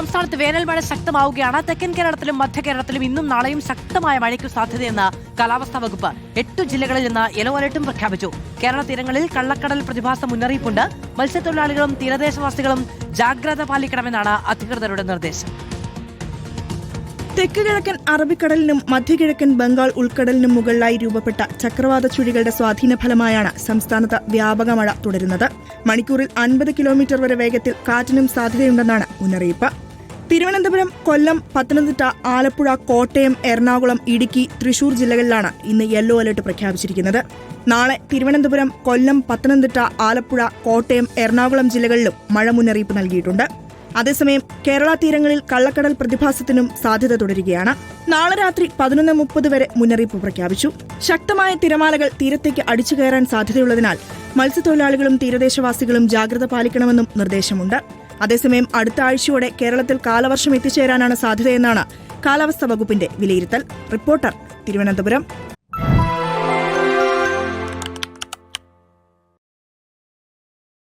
സംസ്ഥാനത്ത് വേനൽ മഴ ശക്തമാവുകയാണ്. തെക്കൻ കേരളത്തിലും മധ്യ കേരളത്തിലും ഇന്നും നാളെയും ശക്തമായ മഴയ്ക്കു സാധ്യതയെന്ന് കാലാവസ്ഥാ വകുപ്പ് 8 ജില്ലകളിൽ നിന്ന് യെല്ലോ അലർട്ടും പ്രഖ്യാപിച്ചു. കേരള തീരങ്ങളിൽ കള്ളക്കടൽ പ്രതിഭാസ മുന്നറിയിപ്പുണ്ട്. മത്സ്യത്തൊഴിലാളികളും തീരദേശവാസികളും ജാഗ്രത പാലിക്കണമെന്നാണ് അധികൃതരുടെ നിർദ്ദേശം. തെക്ക് കിഴക്കൻ അറബിക്കടലിനും മധ്യകിഴക്കൻ ബംഗാൾ ഉൾക്കടലിനും മുകളിലായി രൂപപ്പെട്ട ചക്രവാത ചുഴികളുടെ സ്വാധീന ഫലമായാണ് സംസ്ഥാനത്ത് വ്യാപക മഴ തുടരുന്നത്. മണിക്കൂറിൽ 50 കിലോമീറ്റർ വരെ വേഗത്തിൽ കാറ്റിനും സാധ്യതയുണ്ടെന്നാണ് മുന്നറിയിപ്പ്. തിരുവനന്തപുരം, കൊല്ലം, പത്തനംതിട്ട, ആലപ്പുഴ, കോട്ടയം, എറണാകുളം, ഇടുക്കി, തൃശൂർ ജില്ലകളിലാണ് ഇന്ന് യെല്ലോ അലർട്ട് പ്രഖ്യാപിച്ചിരിക്കുന്നത്. നാളെ തിരുവനന്തപുരം, കൊല്ലം, പത്തനംതിട്ട, ആലപ്പുഴ, കോട്ടയം, എറണാകുളം ജില്ലകളിലും മഴ മുന്നറിയിപ്പ് നൽകിയിട്ടുണ്ട്. അതേസമയം കേരള തീരങ്ങളിൽ കള്ളക്കടൽ പ്രതിഭാസത്തിനും സാധ്യത തുടരുകയാണ്. നാളെ രാത്രി 11:30 വരെ മുന്നറിയിപ്പ് പ്രഖ്യാപിച്ചു. ശക്തമായ തിരമാലകൾ തീരത്തേക്ക് അടിച്ചു കയറാൻ സാധ്യതയുള്ളതിനാൽ മത്സ്യത്തൊഴിലാളികളും തീരദേശവാസികളും ജാഗ്രത പാലിക്കണമെന്നും നിർദ്ദേശമുണ്ട്. അതേസമയം അടുത്ത ആഴ്ചയോടെ കേരളത്തിൽ കാലവർഷം എത്തിച്ചേരാനാണ് സാധ്യതയെന്നാണ് കാലാവസ്ഥാ വകുപ്പിന്റെ വിലയിരുത്തൽ. റിപ്പോർട്ടർ, തിരുവനന്തപുരം.